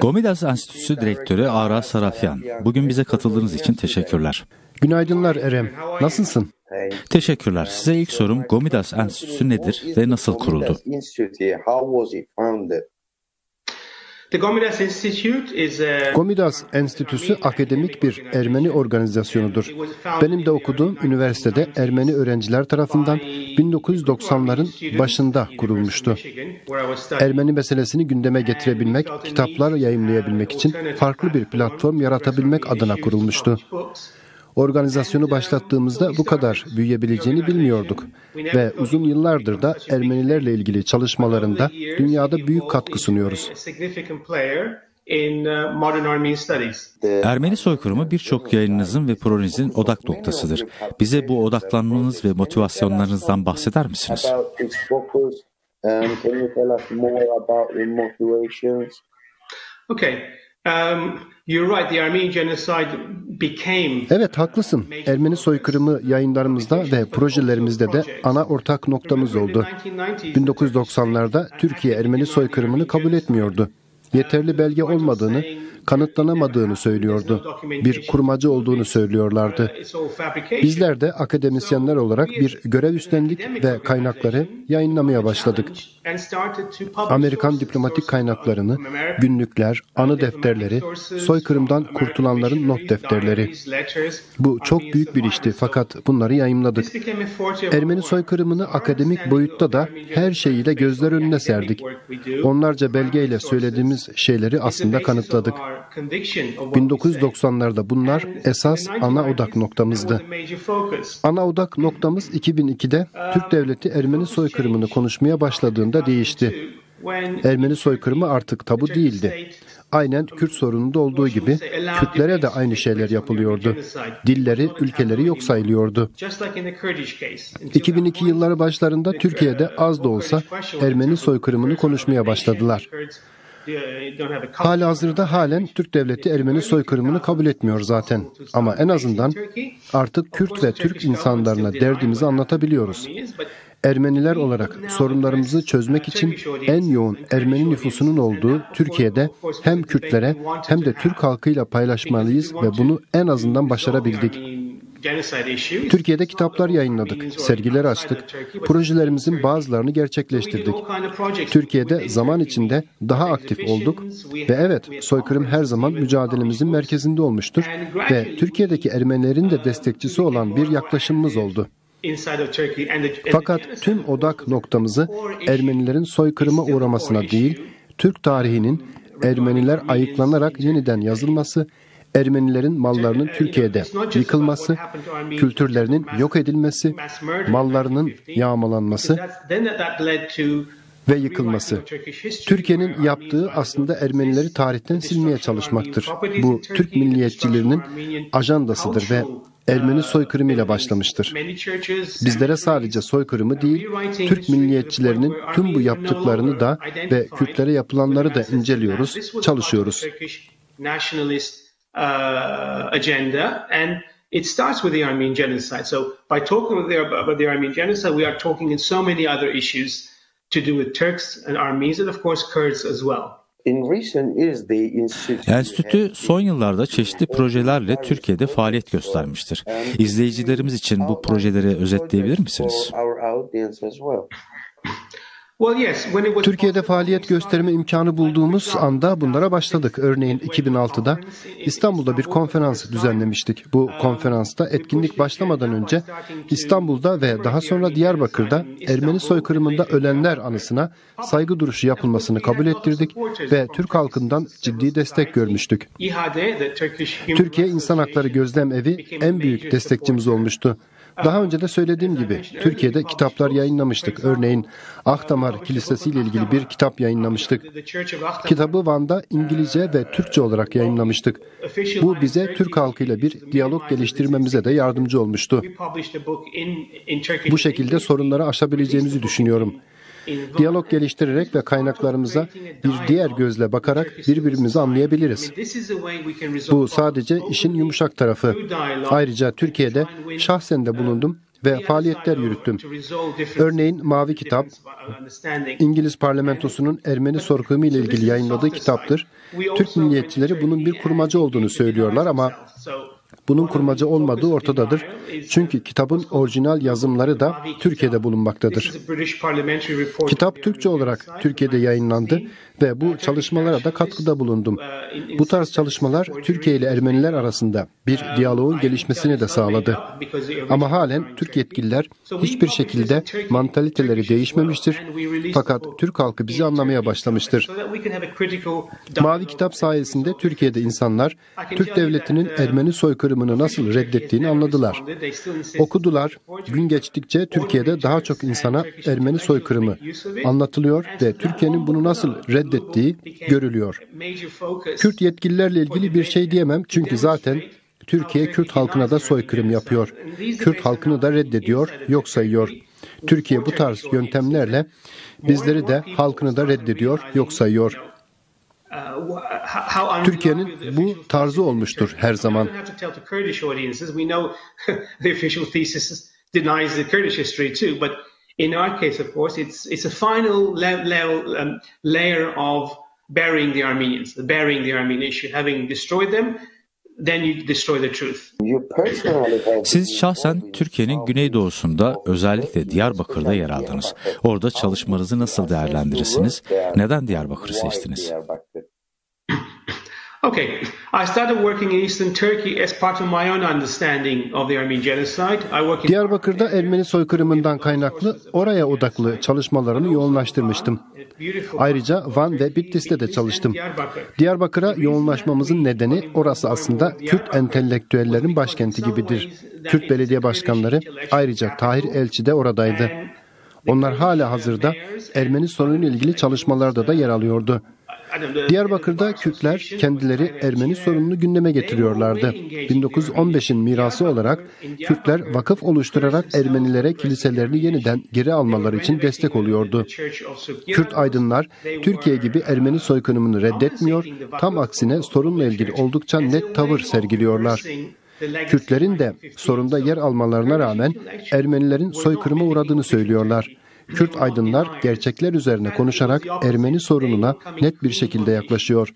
Gomidas Enstitüsü Direktörü Ara Sarafyan, bugün bize katıldığınız için teşekkürler. Günaydınlar Erem, nasılsın? Teşekkürler. Size ilk sorum Gomidas Enstitüsü nedir ve nasıl kuruldu? Gomidas Enstitüsü akademik bir Ermeni organizasyonudur. Benim de okuduğum üniversitede Ermeni öğrenciler tarafından 1990'ların başında kurulmuştu. Ermeni meselesini gündeme getirebilmek, kitaplar yayımlayabilmek için farklı bir platform yaratabilmek adına kurulmuştu. Organizasyonu başlattığımızda bu kadar büyüyebileceğini bilmiyorduk ve uzun yıllardır da Ermenilerle ilgili çalışmalarında dünyada büyük katkı sunuyoruz. Ermeni soykırımı birçok yayınınızın ve projenizin odak noktasıdır. Bize bu odaklanmanız ve motivasyonlarınızdan bahseder misiniz? Evet, haklısın. Ermeni soykırımı yayınlarımızda ve projelerimizde de ana ortak noktamız oldu. 1990'larda Türkiye Ermeni soykırımını kabul etmiyordu. Yeterli belge olmadığını, kanıtlanamadığını söylüyordu. Bir kurmacı olduğunu söylüyorlardı. Bizler de akademisyenler olarak bir görev üstlendik ve kaynakları yayınlamaya başladık. Amerikan diplomatik kaynaklarını, günlükler, anı defterleri, soykırımdan kurtulanların not defterleri. Bu çok büyük bir işti fakat bunları yayımladık. Ermeni soykırımını akademik boyutta da her şeyiyle gözler önüne serdik. Onlarca belgeyle söylediğimiz şeyleri aslında kanıtladık. 1990'larda bunlar esas ana odak noktamızdı. Ana odak noktamız 2002'de Türk Devleti Ermeni soykırımını konuşmaya başladığında değişti. Ermeni soykırımı artık tabu değildi. Aynen Kürt sorununda olduğu gibi Kürtlere de aynı şeyler yapılıyordu. Dilleri, ülkeleri yok sayılıyordu. 2002 yılları başlarında Türkiye'de az da olsa Ermeni soykırımını konuşmaya başladılar. Halihazırda halen Türk Devleti Ermeni soykırımını kabul etmiyor zaten. Ama en azından artık Kürt ve Türk insanlarına derdimizi anlatabiliyoruz. Ermeniler olarak sorunlarımızı çözmek için en yoğun Ermeni nüfusunun olduğu Türkiye'de hem Kürtlere hem de Türk halkıyla paylaşmalıyız ve bunu en azından başarabildik. Türkiye'de kitaplar yayınladık, sergiler açtık, projelerimizin bazılarını gerçekleştirdik. Türkiye'de zaman içinde daha aktif olduk ve evet, soykırım her zaman mücadelemizin merkezinde olmuştur ve Türkiye'deki Ermenilerin de destekçisi olan bir yaklaşımımız oldu. Fakat tüm odak noktamızı Ermenilerin soykırıma uğramasına değil, Türk tarihinin Ermeniler ayıklanarak yeniden yazılması, Ermenilerin mallarının Türkiye'de yıkılması, kültürlerinin yok edilmesi, mallarının yağmalanması ve yıkılması. Türkiye'nin yaptığı aslında Ermenileri tarihten silmeye çalışmaktır. Bu Türk milliyetçilerinin ajandasıdır ve Ermeni soykırımıyla başlamıştır. Bizlere sadece soykırımı değil, Türk milliyetçilerinin tüm bu yaptıklarını da ve Kürtlere yapılanları da inceliyoruz, çalışıyoruz. Agenda, and it starts with the Armenian genocide. So by talking about the Armenian genocide, we are talking in so many other issues to do with Turks and Armenians and of course Kurds as well. Enstitü son yıllarda çeşitli projelerle Türkiye'de faaliyet göstermiştir. İzleyicilerimiz için bu projeleri özetleyebilir misiniz? Türkiye'de faaliyet gösterme imkanı bulduğumuz anda bunlara başladık. Örneğin 2006'da İstanbul'da bir konferans düzenlemiştik. Bu konferansta etkinlik başlamadan önce İstanbul'da ve daha sonra Diyarbakır'da Ermeni soykırımında ölenler anısına saygı duruşu yapılmasını kabul ettirdik ve Türk halkından ciddi destek görmüştük. Türkiye İnsan Hakları Gözlem Evi en büyük destekçimiz olmuştu. Daha önce de söylediğim gibi Türkiye'de kitaplar yayınlamıştık. Örneğin Akdamar Kilisesi ile ilgili bir kitap yayınlamıştık. Kitabı Van'da İngilizce ve Türkçe olarak yayınlamıştık. Bu bize Türk halkıyla bir diyalog geliştirmemize de yardımcı olmuştu. Bu şekilde sorunları aşabileceğimizi düşünüyorum. Diyalog geliştirerek ve kaynaklarımıza bir diğer gözle bakarak birbirimizi anlayabiliriz. Bu sadece işin yumuşak tarafı. Ayrıca Türkiye'de şahsen de bulundum ve faaliyetler yürüttüm. Örneğin Mavi Kitap, İngiliz parlamentosunun Ermeni soykırımı ile ilgili yayınladığı kitaptır. Türk milliyetçileri bunun bir kurmaca olduğunu söylüyorlar ama bunun kurmaca olmadığı ortadadır. Çünkü kitabın orijinal yazımları da Türkiye'de bulunmaktadır. Kitap Türkçe olarak Türkiye'de yayınlandı ve bu çalışmalara da katkıda bulundum. Bu tarz çalışmalar Türkiye ile Ermeniler arasında bir diyaloğun gelişmesini de sağladı. Ama halen Türk yetkililer hiçbir şekilde mantaliteleri değişmemiştir. Fakat Türk halkı bizi anlamaya başlamıştır. Mavi Kitap sayesinde Türkiye'de insanlar Türk devletinin Ermeni soykırımını nasıl reddettiğini anladılar. Okudular. Gün geçtikçe Türkiye'de daha çok insana Ermeni soykırımı anlatılıyor ve Türkiye'nin bunu nasıl reddettiği görülüyor. Kürt yetkililerle ilgili bir şey diyemem çünkü zaten Türkiye Kürt halkına da soykırım yapıyor. Kürt halkını da reddediyor, yok sayıyor. Türkiye bu tarz yöntemlerle bizleri de halkını da reddediyor, yok sayıyor. Türkiye'nin bu tarzı olmuştur her zaman. In our case, of course, it's a final layer of burying the Armenians, burying the Armenian issue. Having destroyed them, then you destroy the truth. Siz şahsen Türkiye'nin güneydoğusunda, özellikle Diyarbakır'da yer aldınız. Orada çalışmanızı nasıl değerlendirirsiniz? Neden Diyarbakır'ı seçtiniz? Okay, I started working in Eastern Turkey as part of my own understanding of the Armenian genocide. Diyarbakır'da Ermeni soykırımından kaynaklı oraya odaklı çalışmalarını yoğunlaştırmıştım. Ayrıca Van ve Bitlis'te de çalıştım. Diyarbakır'a yoğunlaşmamızın nedeni orası aslında Kürt entelektüellerin başkenti gibidir. Kürt belediye başkanları, ayrıca Tahir Elçi de oradaydı. Onlar hala hazırda Ermeni sorunuyla ilgili çalışmalarda da yer alıyordu. Diyarbakır'da Kürtler kendileri Ermeni sorununu gündeme getiriyorlardı. 1915'in mirası olarak Kürtler vakıf oluşturarak Ermenilere kiliselerini yeniden geri almaları için destek oluyordu. Kürt aydınlar Türkiye gibi Ermeni soykırımını reddetmiyor, tam aksine sorunla ilgili oldukça net tavır sergiliyorlar. Kürtlerin de sorunda yer almalarına rağmen Ermenilerin soykırıma uğradığını söylüyorlar. Kürt aydınlar gerçekler üzerine konuşarak Ermeni sorununa net bir şekilde yaklaşıyor.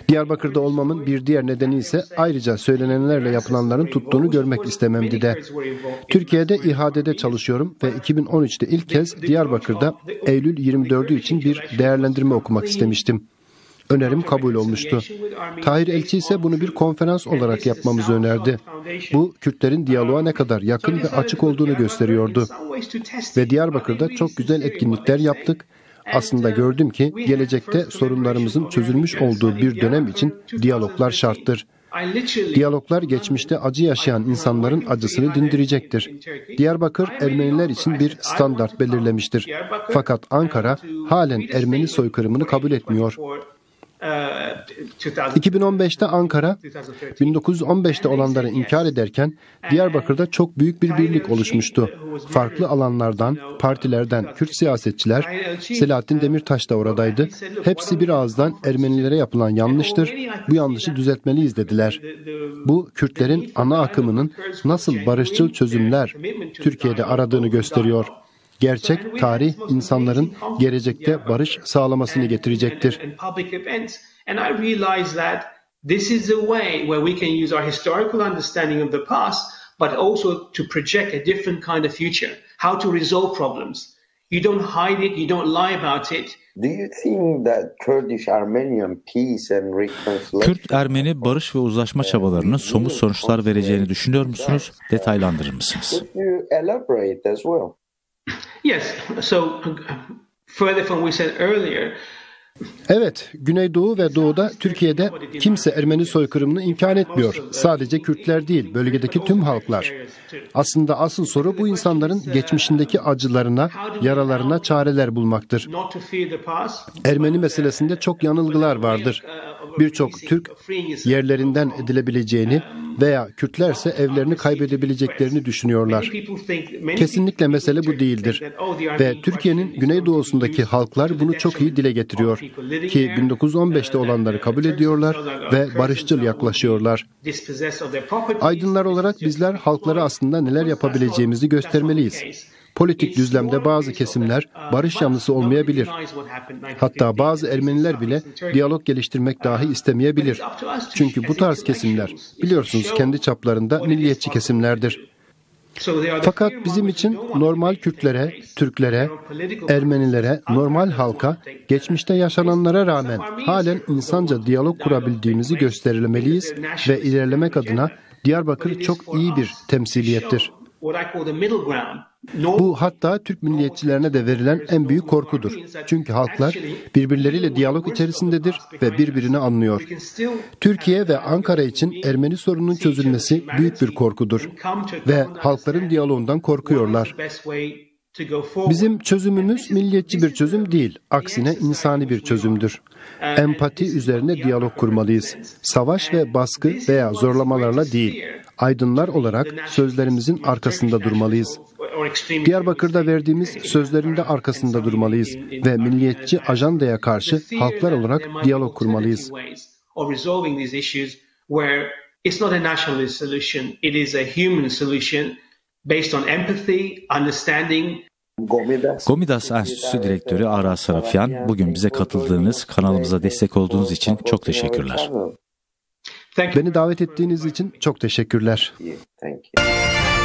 Diyarbakır'da olmamın bir diğer nedeni ise ayrıca söylenenlerle yapılanların tuttuğunu görmek istememdi de. Türkiye'de İHA'de çalışıyorum ve 2013'te ilk kez Diyarbakır'da Eylül 24'ü için bir değerlendirme okumak istemiştim. Önerim kabul olmuştu. Tahir Elçi ise bunu bir konferans olarak yapmamızı önerdi. Bu, Kürtlerin diyaloğa ne kadar yakın ve açık olduğunu gösteriyordu. Ve Diyarbakır'da çok güzel etkinlikler yaptık. Aslında gördüm ki gelecekte sorunlarımızın çözülmüş olduğu bir dönem için diyaloglar şarttır. Diyaloglar geçmişte acı yaşayan insanların acısını dindirecektir. Diyarbakır Ermeniler için bir standart belirlemiştir. Fakat Ankara halen Ermeni soykırımını kabul etmiyor. 2015'te Ankara, 1915'te olanları inkar ederken Diyarbakır'da çok büyük bir birlik oluşmuştu. Farklı alanlardan, partilerden Kürt siyasetçiler, Selahattin Demirtaş da oradaydı. Hepsi bir ağızdan Ermenilere yapılan yanlıştır, bu yanlışı düzeltmeliyiz dediler. Bu, Kürtlerin ana akımının nasıl barışçıl çözümler Türkiye'de aradığını gösteriyor. Gerçek tarih insanların gelecekte barış sağlamasını getirecektir. And I realized that this is the way where we can use our historical understanding of the past, but also to project a different kind of future. How to resolve problems. You don't hide it, you don't lie about it. Do you think that Kurdish-Armenian peace and reconciliation... Kürt-Ermeni barış ve uzlaşma çabalarının somut sonuçlar vereceğini düşünüyor musunuz? Detaylandırır mısınız? Could you elaborate as well? Yes, so further from what we said earlier, evet, Güneydoğu ve Doğu'da Türkiye'de kimse Ermeni soykırımını inkar etmiyor. Sadece Kürtler değil, bölgedeki tüm halklar. Aslında asıl soru bu insanların geçmişindeki acılarına, yaralarına çareler bulmaktır. Ermeni meselesinde çok yanılgılar vardır. Birçok Türk yerlerinden edilebileceğini, veya Kürtlerse evlerini kaybedebileceklerini düşünüyorlar. Kesinlikle mesele bu değildir. Ve Türkiye'nin güneydoğusundaki halklar bunu çok iyi dile getiriyor. Ki 1915'te olanları kabul ediyorlar ve barışçıl yaklaşıyorlar. Aydınlar olarak bizler halklara aslında neler yapabileceğimizi göstermeliyiz. Politik düzlemde bazı kesimler barış yanlısı olmayabilir. Hatta bazı Ermeniler bile diyalog geliştirmek dahi istemeyebilir. Çünkü bu tarz kesimler, biliyorsunuz kendi çaplarında milliyetçi kesimlerdir. Fakat bizim için normal Kürtlere, Türklere, Ermenilere, normal halka, geçmişte yaşananlara rağmen halen insanca diyalog kurabildiğimizi göstermeliyiz ve ilerlemek adına Diyarbakır çok iyi bir temsiliyettir. Bu hatta Türk milliyetçilerine de verilen en büyük korkudur. Çünkü halklar birbirleriyle diyalog içerisindedir ve birbirini anlıyor. Türkiye ve Ankara için Ermeni sorununun çözülmesi büyük bir korkudur ve halkların diyaloğundan korkuyorlar. Bizim çözümümüz milliyetçi bir çözüm değil, aksine insani bir çözümdür. Empati üzerine diyalog kurmalıyız. Savaş ve baskı veya zorlamalarla değil, aydınlar olarak sözlerimizin arkasında durmalıyız. Diyarbakır'da verdiğimiz sözlerin de arkasında durmalıyız ve milliyetçi ajandaya karşı halklar olarak diyalog kurmalıyız. Gomidas Enstitüsü Direktörü Ara Sarafyan, bugün bize katıldığınız, kanalımıza destek olduğunuz için çok teşekkürler. Beni davet ettiğiniz için çok teşekkürler. Thank you.